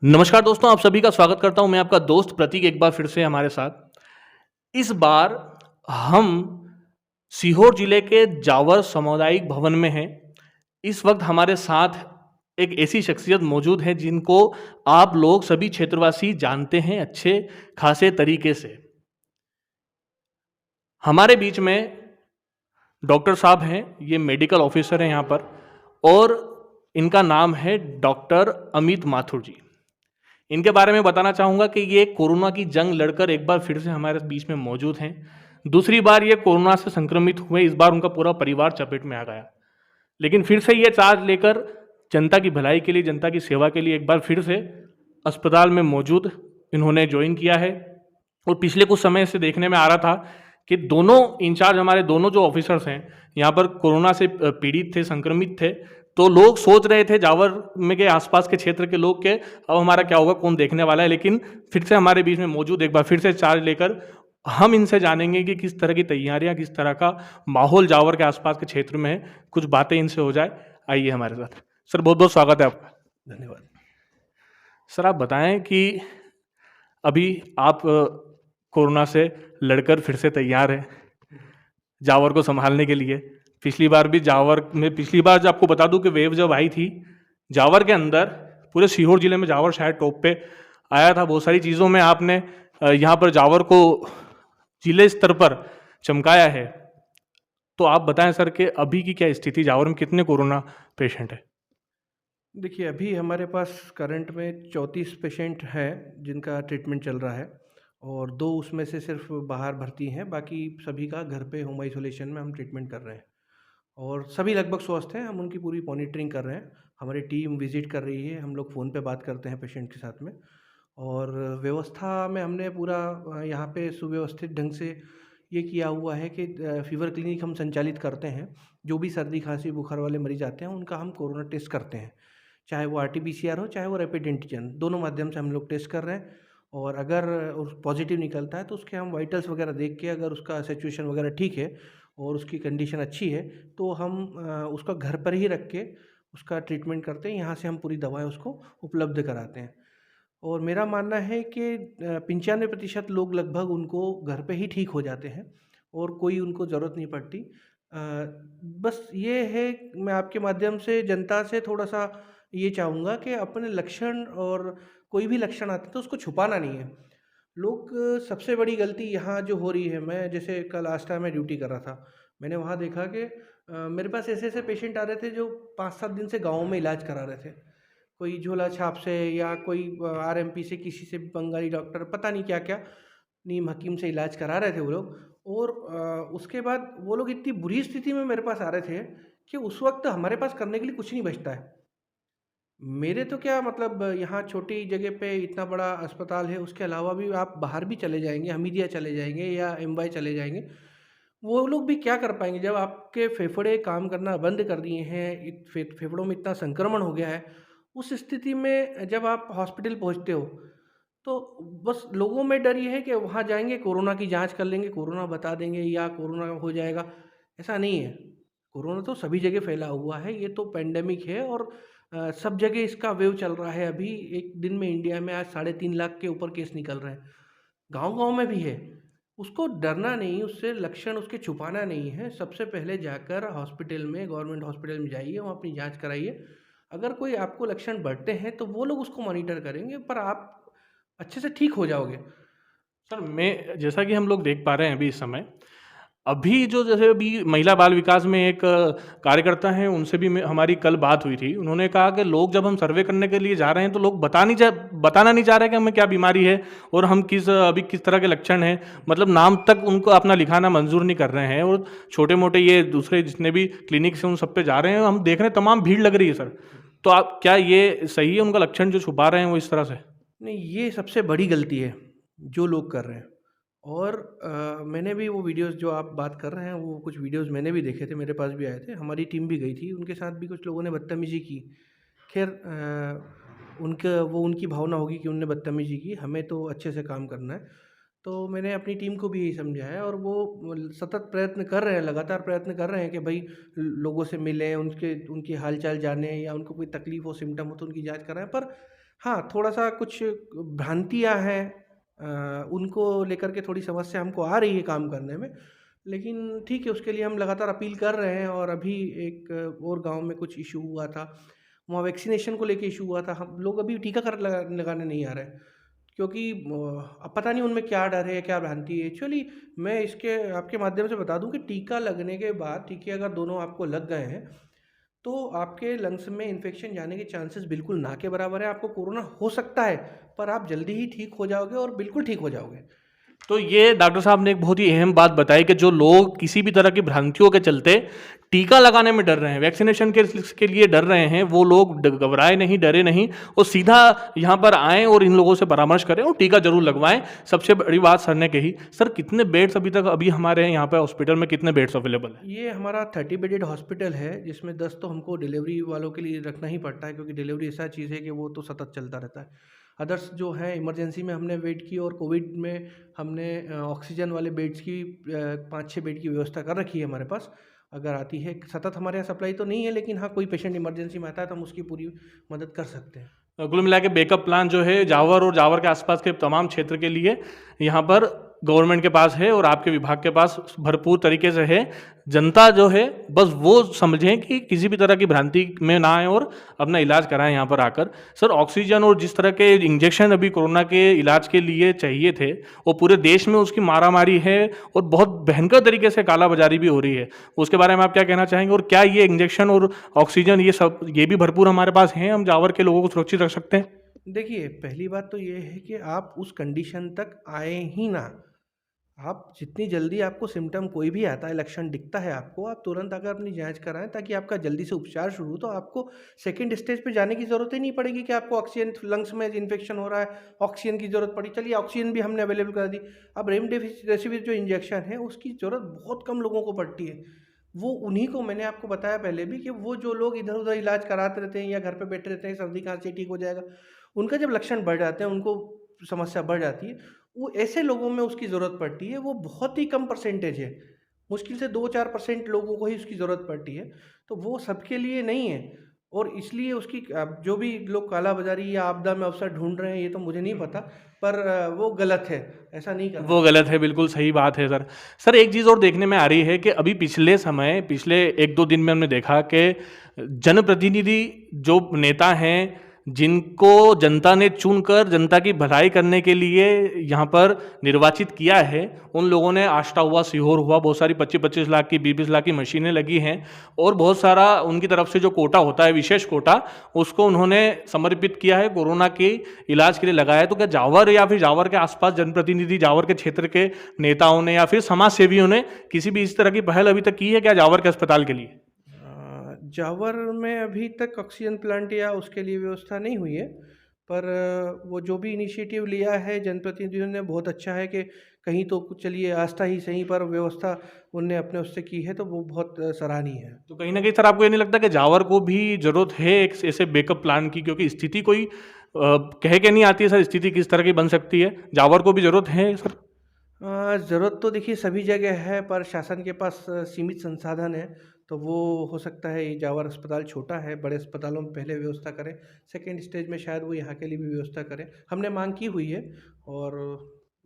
नमस्कार दोस्तों, आप सभी का स्वागत करता हूँ। मैं आपका दोस्त प्रतीक एक बार फिर से हमारे साथ। इस बार हम सीहोर जिले के जावर सामुदायिक भवन में हैं। इस वक्त हमारे साथ एक ऐसी शख्सियत मौजूद है जिनको आप लोग सभी क्षेत्रवासी जानते हैं अच्छे खासे तरीके से। हमारे बीच में डॉक्टर साहब हैं, ये मेडिकल ऑफिसर हैं यहाँ पर और इनका नाम है डॉक्टर अमित माथुर जी। इनके बारे में बताना चाहूँगा कि ये कोरोना की जंग लड़कर एक बार फिर से हमारे बीच में मौजूद हैं। दूसरी बार ये कोरोना से संक्रमित हुए, इस बार उनका पूरा परिवार चपेट में आ गया। लेकिन फिर से ये चार्ज लेकर जनता की भलाई के लिए, जनता की सेवा के लिए एक बार फिर से अस्पताल में मौजूद इन्होंने ज्वाइन किया है। और पिछले कुछ समय से देखने में आ रहा था कि दोनों इंचार्ज, हमारे दोनों जो ऑफिसर्स हैं यहाँ पर कोरोना से पीड़ित थे, संक्रमित थे। तो लोग सोच रहे थे जावर में के आसपास के क्षेत्र के लोग के अब हमारा क्या होगा, कौन देखने वाला है। लेकिन फिर से हमारे बीच में मौजूद एक बार फिर से चार्ज लेकर हम इनसे जानेंगे कि किस तरह की तैयारियां, किस तरह का माहौल जावर के आसपास के क्षेत्र में है। कुछ बातें इनसे हो जाए। आइए हमारे साथ। सर, बहुत बहुत स्वागत है आपका। धन्यवाद। सर, आप बताएं कि अभी आप कोरोना से लड़कर फिर से तैयार हैं जावर को संभालने के लिए। पिछली बार भी जावर में, पिछली बार जब आपको बता दूं कि वेव जब आई थी जावर के अंदर, पूरे सीहोर जिले में जावर शायद टॉप पे आया था। बहुत सारी चीज़ों में आपने यहाँ पर जावर को जिले स्तर पर चमकाया है। तो आप बताएं सर कि अभी की क्या स्थिति, जावर में कितने कोरोना पेशेंट है? देखिए, अभी हमारे पास करंट में 34 पेशेंट हैं जिनका ट्रीटमेंट चल रहा है और 2 उसमें से सिर्फ बाहर भर्ती हैं, बाकी सभी का घर पे होम आइसोलेशन में हम ट्रीटमेंट कर रहे हैं और सभी लगभग स्वस्थ हैं। हम उनकी पूरी मॉनिटरिंग कर रहे हैं। हमारी टीम विज़िट कर रही है, हम लोग फ़ोन पे बात करते हैं पेशेंट के साथ में और व्यवस्था में हमने पूरा यहाँ पे सुव्यवस्थित ढंग से ये किया हुआ है कि फ़ीवर क्लिनिक हम संचालित करते हैं। जो भी सर्दी, खाँसी, बुखार वाले मरीज़ आते हैं, उनका हम कोरोना टेस्ट करते हैं। चाहे वो आरटी-पीसीआर हो, चाहे वो रैपिड एंटीजन, दोनों माध्यम से हम लोग टेस्ट कर रहे हैं और अगर उस पॉज़िटिव निकलता है तो उसके हम वाइटल्स वगैरह देख के, अगर उसका सिचुएशन वगैरह ठीक है और उसकी कंडीशन अच्छी है, तो हम उसका घर पर ही रख के उसका ट्रीटमेंट करते हैं। यहाँ से हम पूरी दवाएँ उसको उपलब्ध कराते हैं और मेरा मानना है कि 95% लोग लगभग उनको घर पे ही ठीक हो जाते हैं और कोई उनको ज़रूरत नहीं पड़ती। बस ये है, मैं आपके माध्यम से जनता से थोड़ा-सा ये चाहूँगा कि अपने लक्षण, और कोई भी लक्षण आते हैं तो उसको छुपाना नहीं है। लोग सबसे बड़ी गलती यहाँ जो हो रही है, मैं जैसे कल आस्था में ड्यूटी कर रहा था, मैंने वहाँ देखा कि मेरे पास ऐसे-ऐसे पेशेंट आ रहे थे जो 5-7 दिन से गाँव में इलाज करा रहे थे। कोई झोला छाप से या कोई आरएमपी से, किसी से भी, बंगाली डॉक्टर, पता नहीं क्या-क्या नीम हकीम से इलाज करा रहे थे वो लोग और उसके बाद वो लोग इतनी बुरी स्थिति में मेरे पास आ रहे थे कि उस वक़्त हमारे पास करने के लिए कुछ नहीं बचता है। मेरे तो क्या मतलब, यहाँ छोटी जगह पे इतना बड़ा अस्पताल है, उसके अलावा भी आप बाहर भी चले जाएँगे, हमीदिया चले जाएँगे या एमवाय चले जाएँगे, वो लोग भी क्या कर पाएँगे जब आपके फेफड़े काम करना बंद कर दिए हैं, फेफड़ों में इतना संक्रमण हो गया है। उस स्थिति में जब आप हॉस्पिटल पहुँचते हो, तो बस लोगों में डर ये है कि वहाँ जाएँगे, कोरोना की जाँच कर लेंगे, कोरोना बता देंगे या कोरोना हो जाएगा। ऐसा नहीं है। कोरोना तो सभी जगह फैला हुआ है, ये तो पैंडेमिक है और सब जगह इसका वेव चल रहा है। अभी एक दिन में इंडिया में आज 3.5 लाख के ऊपर केस निकल रहे हैं। गाँव-गाँव में भी है। उसको डरना नहीं, उससे लक्षण उसके छुपाना नहीं है। सबसे पहले जाकर हॉस्पिटल में, गवर्नमेंट हॉस्पिटल में जाइए, वहाँ अपनी जाँच कराइए। अगर कोई आपको लक्षण बढ़ते हैं, तो वो लोग उसको मॉनिटर करेंगे, पर आप अच्छे से ठीक हो जाओगे। सर, मैं जैसा कि हम लोग देख पा रहे हैं अभी इस समय, अभी जो जैसे अभी महिला बाल विकास में एक कार्यकर्ता हैं, उनसे भी हमारी कल बात हुई थी। उन्होंने कहा कि लोग जब हम सर्वे करने के लिए जा रहे हैं तो लोग बताना नहीं चाह रहे कि हमें क्या बीमारी है और हम अभी किस तरह के लक्षण हैं। मतलब नाम तक उनको अपना लिखाना मंजूर नहीं कर रहे हैं और छोटे मोटे ये दूसरे जितने भी क्लिनिक्स हैं उन सब पे जा रहे हैं। हम देख रहे हैं तमाम भीड़ लग रही है सर। तो आप, क्या ये सही है, उनका लक्षण जो छुपा रहे हैं वो इस तरह से? नहीं, ये सबसे बड़ी गलती है, जो लोग कर रहे हैं। और मैंने भी वो वीडियोज़ जो आप बात कर रहे हैं, वो कुछ वीडियोज़ मैंने भी देखे थे, मेरे पास भी आए थे। हमारी टीम भी गई थी, उनके साथ भी कुछ लोगों ने बदतमीज़ी की। ख़ैर उनका वो उनकी भावना होगी कि उन्होंने बदतमीज़ी की, हमें तो अच्छे से काम करना है। तो मैंने अपनी टीम को भी यही समझाया और वो सतत प्रयत्न कर रहे हैं, लगातार प्रयत्न कर रहे हैं कि भई लोगों से मिलें, उनके उनकी हाल-चाल जानें या उनको कोई तकलीफ़ हो, सिम्पटम हो तो उनकी जाँच कराएँ। पर हाँ, थोड़ा-सा कुछ भ्रांतियाँ हैं, उनको लेकर के थोड़ी समस्या हमको आ रही है काम करने में। लेकिन ठीक है, उसके लिए हम लगातार अपील कर रहे हैं और अभी एक और गाँव में कुछ इश्यू हुआ था, वहाँ वैक्सीनेशन को लेके इश्यू हुआ था। हम लोग अभी टीकाकरण लगाने नहीं आ रहे हैं, क्योंकि अब पता नहीं उनमें क्या डर है, क्या भ्रांति है। एक्चुअली मैं इसके आपके माध्यम से बता दूँ कि टीका लगने के बाद टीके अगर दोनों आपको लग गए हैं, तो आपके लंग्स में इन्फेक्शन जाने के चांसेस बिल्कुल ना के बराबर है। आपको कोरोना हो सकता है, पर आप जल्दी ही ठीक हो जाओगे और बिल्कुल ठीक हो जाओगे। तो ये डॉक्टर साहब ने एक बहुत ही अहम बात बताई कि जो लोग किसी भी तरह की भ्रांतियों के चलते टीका लगाने में डर रहे हैं, वैक्सीनेशन के लिए डर रहे हैं, वो लोग घबराए नहीं, डरे नहीं, और सीधा यहाँ पर आएँ और इन लोगों से परामर्श करें और टीका जरूर लगवाएं। सबसे बड़ी बात सर ने कही। सर, कितने बेड्स अभी हमारे यहाँ पे हॉस्पिटल में कितने बेड्स अवेलेबल है? ये हमारा 30 बेडेड हॉस्पिटल है, जिसमें 10 तो हमको डिलीवरी वालों के लिए रखना ही पड़ता है, क्योंकि डिलीवरी ऐसा चीज़ है कि वो तो सतत चलता रहता है। अदर्स जो है इमरजेंसी में हमने वेट की, और कोविड में हमने ऑक्सीजन वाले बेड्स की 5-6 बेड की व्यवस्था कर रखी है हमारे पास। अगर आती है, सतत हमारे यहाँ सप्लाई तो नहीं है, लेकिन हाँ, कोई पेशेंट इमरजेंसी में आता है तो हम उसकी पूरी मदद कर सकते हैं। कुल मिला के बैकअप प्लान जो है जावर और जावर के आसपास के तमाम क्षेत्र के लिए यहाँ पर गवर्नमेंट के पास है और आपके विभाग के पास भरपूर तरीके से है। जनता जो है बस वो समझें कि किसी भी तरह की भ्रांति में ना आए और अपना इलाज कराएं यहाँ पर आकर। सर, ऑक्सीजन और जिस तरह के इंजेक्शन अभी कोरोना के इलाज के लिए चाहिए थे, वो पूरे देश में उसकी मारामारी है और बहुत भयंकर तरीके से कालाबाजारी भी हो रही है। उसके बारे में आप क्या कहना चाहेंगे, और क्या ये इंजेक्शन और ऑक्सीजन ये भी भरपूर हमारे पास हैं, हम जावर के लोगों को सुरक्षित रख सकते हैं? देखिए, पहली बात तो ये है कि आप उस कंडीशन तक आए ही ना। आप जितनी जल्दी आपको सिम्पटम कोई भी आता है, लक्षण दिखता है आपको, आप तुरंत आकर अपनी जाँच कराएँ, ताकि आपका जल्दी से उपचार शुरू हो, तो आपको सेकंड स्टेज पे जाने की ज़रूरत ही नहीं पड़ेगी कि आपको ऑक्सीजन लंग्स में इन्फेक्शन हो रहा है, ऑक्सीजन की ज़रूरत पड़ी। चलिए, ऑक्सीजन भी हमने अवेलेबल करा दी। अब रेमडेसिविर जो इंजेक्शन है, उसकी ज़रूरत बहुत कम लोगों को पड़ती है। वो उन्हीं को, मैंने आपको बताया पहले भी, कि वो जो लोग इधर-उधर इलाज कराते रहते हैं या घर पे बैठे रहते हैं, सर्दी खाँसी ठीक हो जाएगा। उनका जब लक्षण बढ़ जाते हैं, उनको समस्या बढ़ जाती है, वो ऐसे लोगों में उसकी ज़रूरत पड़ती है। वो बहुत ही कम परसेंटेज है, मुश्किल से 2-4% लोगों को ही उसकी ज़रूरत पड़ती है, तो वो सबके लिए नहीं है। और इसलिए उसकी जो भी लोग कालाबाज़ारी या आपदा में अवसर ढूँढ रहे हैं, ये तो मुझे नहीं पता, पर वो गलत है, ऐसा नहीं करना। वो गलत है, बिल्कुल सही बात है सर। सर, एक चीज़ और देखने में आ रही है कि अभी पिछले 1-2 दिन में हमने देखा कि जनप्रतिनिधि जो नेता हैं, जिनको जनता ने चुनकर जनता की भलाई करने के लिए यहाँ पर निर्वाचित किया है, उन लोगों ने आष्टा हुआ, सीहोर हुआ, बहुत सारी 25-25 लाख की, 20-20 लाख की मशीनें लगी हैं, और बहुत सारा उनकी तरफ से जो कोटा होता है, विशेष कोटा, उसको उन्होंने समर्पित किया है, कोरोना के इलाज के लिए लगाया है। तो क्या जावर या फिर जावर के आसपास जनप्रतिनिधि, जावर के क्षेत्र के नेताओं ने या फिर समाज सेवियों ने किसी भी इस तरह की पहल अभी तक की है क्या जावर के अस्पताल के लिए? जावर में अभी तक ऑक्सीजन प्लांट या उसके लिए व्यवस्था नहीं हुई है, पर वो जो भी इनिशिएटिव लिया है जनप्रतिनिधियों ने, बहुत अच्छा है कि कहीं तो कुछ, चलिए आस्था ही सही, पर व्यवस्था उनने अपने उससे की है, तो वो बहुत सराहनीय है। तो कहीं ना कहीं सर, आपको ये नहीं लगता कि जावर को भी जरूरत है एक ऐसे बैकअप प्लान की, क्योंकि स्थिति कोई कह के नहीं आती है सर, स्थिति किस तरह की बन सकती है, जावर को भी जरूरत है सर? ज़रूरत तो देखिए सभी जगह है, पर शासन के पास सीमित संसाधन है, तो वो हो सकता है ये जावर अस्पताल छोटा है, बड़े अस्पतालों में पहले व्यवस्था करें, सेकंड स्टेज में शायद वो यहाँ के लिए भी व्यवस्था करें। हमने मांग की हुई है, और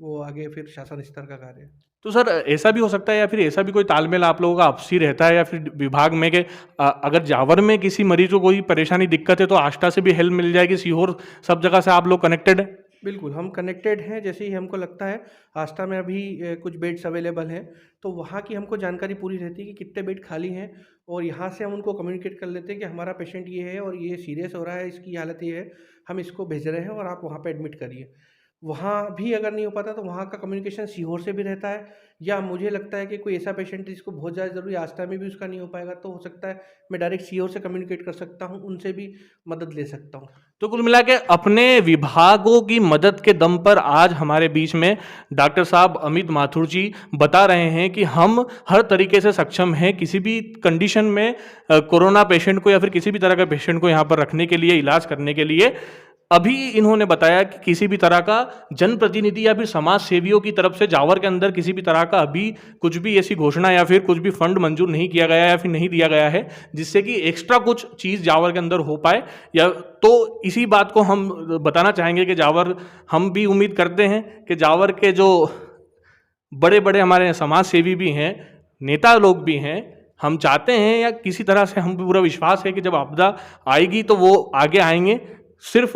वो आगे फिर शासन स्तर का कार्य है। तो सर, ऐसा भी हो सकता है या फिर ऐसा भी कोई तालमेल आप लोगों का आपसी रहता है या फिर विभाग में कि अगर जावर में किसी मरीज को कोई परेशानी, दिक्कत है, तो आष्टा से भी हेल्प मिल जाएगी, सीहोर, सब जगह से आप लोग कनेक्टेड है? बिल्कुल, हम कनेक्टेड हैं। जैसे ही हमको लगता है आस्था में अभी कुछ बेड्स अवेलेबल हैं, तो वहाँ की हमको जानकारी पूरी रहती है कि कितने बेड खाली हैं, और यहाँ से हम उनको कम्युनिकेट कर लेते हैं कि हमारा पेशेंट ये है और ये सीरियस हो रहा है, इसकी हालत ये है, हम इसको भेज रहे हैं और आप वहाँ पे एडमिट करिए। वहाँ भी अगर नहीं हो पाता, तो वहाँ का कम्युनिकेशन सीहोर से भी रहता है, या मुझे लगता है कि कोई ऐसा पेशेंट है जिसको बहुत ज़्यादा ज़रूरी है, आस्था में भी उसका नहीं हो पाएगा, तो हो सकता है मैं डायरेक्ट सीहोर से कम्युनिकेट कर सकता हूँ, उनसे भी मदद ले सकता हूँ। तो कुल मिला के अपने विभागों की मदद के दम पर आज हमारे बीच में डॉक्टर साहब अमित माथुर जी बता रहे हैं कि हम हर तरीके से सक्षम हैं किसी भी कंडीशन में कोरोना पेशेंट को या फिर किसी भी तरह का पेशेंट को यहाँ पर रखने के लिए, इलाज करने के लिए। अभी इन्होंने बताया कि किसी भी तरह का जनप्रतिनिधि या फिर समाज सेवियों की तरफ से जावर के अंदर किसी भी तरह का अभी कुछ भी ऐसी घोषणा या फिर कुछ भी फंड मंजूर नहीं किया गया या फिर नहीं दिया गया है जिससे कि एक्स्ट्रा कुछ चीज़ जावर के अंदर हो पाए। या तो इसी बात को हम बताना चाहेंगे कि जावर, हम भी उम्मीद करते हैं कि जावर के जो बड़े बड़े हमारे समाज सेवी भी हैं, नेता लोग भी हैं, हम चाहते हैं या किसी तरह से हम पूरा विश्वास है कि जब आपदा आएगी तो वो आगे आएंगे। सिर्फ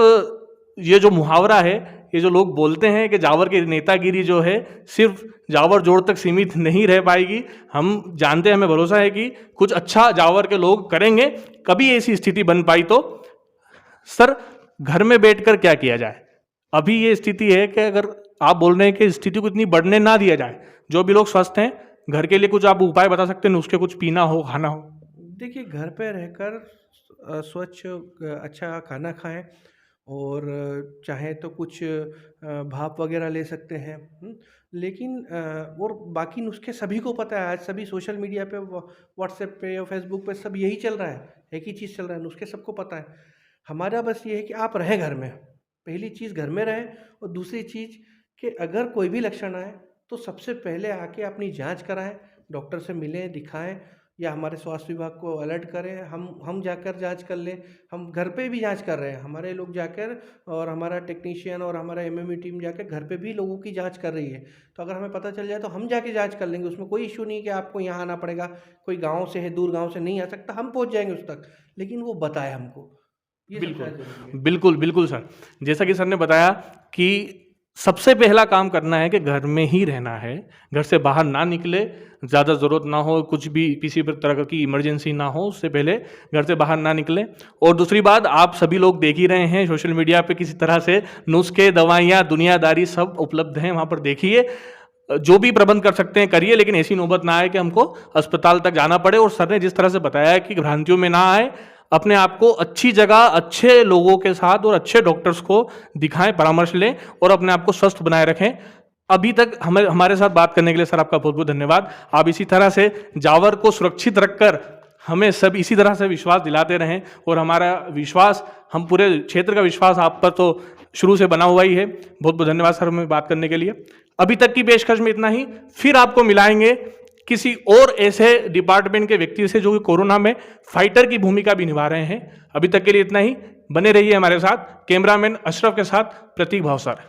ये जो मुहावरा है, ये जो लोग बोलते हैं कि जावर की नेतागिरी जो है सिर्फ जावर जोड़ तक सीमित नहीं रह पाएगी। हम जानते हैं, हमें भरोसा है कि कुछ अच्छा जावर के लोग करेंगे। कभी ऐसी स्थिति बन पाई तो सर घर में बैठकर क्या किया जाए? अभी ये स्थिति है कि अगर आप बोल रहे हैं कि स्थिति को इतनी बढ़ने ना दिया जाए, जो भी लोग स्वस्थ हैं घर के लिए कुछ आप उपाय बता सकते हैं, नुस्खे कुछ पीना हो, खाना हो? देखिए, घर पे रहकर स्वच्छ अच्छा खाना खाएं और चाहे तो कुछ भाप वगैरह ले सकते हैं। लेकिन और बाकी नुस्खे सभी को पता है, आज सभी सोशल मीडिया पे, व्हाट्सएप पे या फेसबुक पे सब यही चल रहा है, एक ही चीज़ चल रहा है, नुस्खे सबको पता है। हमारा बस ये है कि आप रहें घर में, पहली चीज़ घर में रहें। और दूसरी चीज़ कि अगर कोई भी लक्षण आए तो सबसे पहले आके अपनी जांच कराएं, डॉक्टर से मिलें, दिखाएं या हमारे स्वास्थ्य विभाग को अलर्ट करें। हम जाकर जांच कर लें। हम घर पे भी जांच कर रहे हैं, हमारे लोग जाकर, और हमारा टेक्नीशियन और हमारा एमएमई टीम जाकर घर पे भी लोगों की जांच कर रही है। तो अगर हमें पता चल जाए तो हम जाके जांच कर लेंगे, उसमें कोई इशू नहीं कि आपको यहाँ आना पड़ेगा। कोई गाँव से है, दूर गाँव से नहीं आ सकता, हम पहुँच जाएंगे उस तक, लेकिन वो बताए हमको। ये सबसे ज़्यादा ज़रूरी है। बिल्कुल बिल्कुल सर, जैसा कि सर ने बताया कि सबसे पहला काम करना है कि घर में ही रहना है, घर से बाहर ना निकले, ज़्यादा ज़रूरत ना हो, कुछ भी किसी भी तरह की इमरजेंसी ना हो, उससे पहले घर से बाहर ना निकले। और दूसरी बात, आप सभी लोग देख ही रहे हैं सोशल मीडिया पे किसी तरह से नुस्खे, दवाइयाँ, दुनियादारी सब उपलब्ध हैं, वहाँ पर देखिए, जो भी प्रबंध कर सकते हैं करिए, लेकिन ऐसी नौबत ना आए कि हमको अस्पताल तक जाना पड़े। और सर ने जिस तरह से बताया कि भ्रांतियों में ना आए, अपने आप को अच्छी जगह, अच्छे लोगों के साथ और अच्छे डॉक्टर्स को दिखाएं, परामर्श लें और अपने आप को स्वस्थ बनाए रखें। अभी तक हमारे साथ बात करने के लिए सर आपका बहुत बहुत धन्यवाद। आप इसी तरह से जावर को सुरक्षित रखकर हमें सब इसी तरह से विश्वास दिलाते रहें, और हमारा विश्वास, हम पूरे क्षेत्र का विश्वास आप पर तो शुरू से बना हुआ ही है। बहुत बहुत धन्यवाद सर हमें बात करने के लिए। अभी तक की पेशकश में इतना ही, फिर आपको मिलाएंगे किसी और ऐसे डिपार्टमेंट के व्यक्ति से जो कि कोरोना में फाइटर की भूमिका भी निभा रहे हैं। अभी तक के लिए इतना ही, बने रहिए हमारे साथ। कैमरामैन अशरफ के साथ प्रतीक भावसार।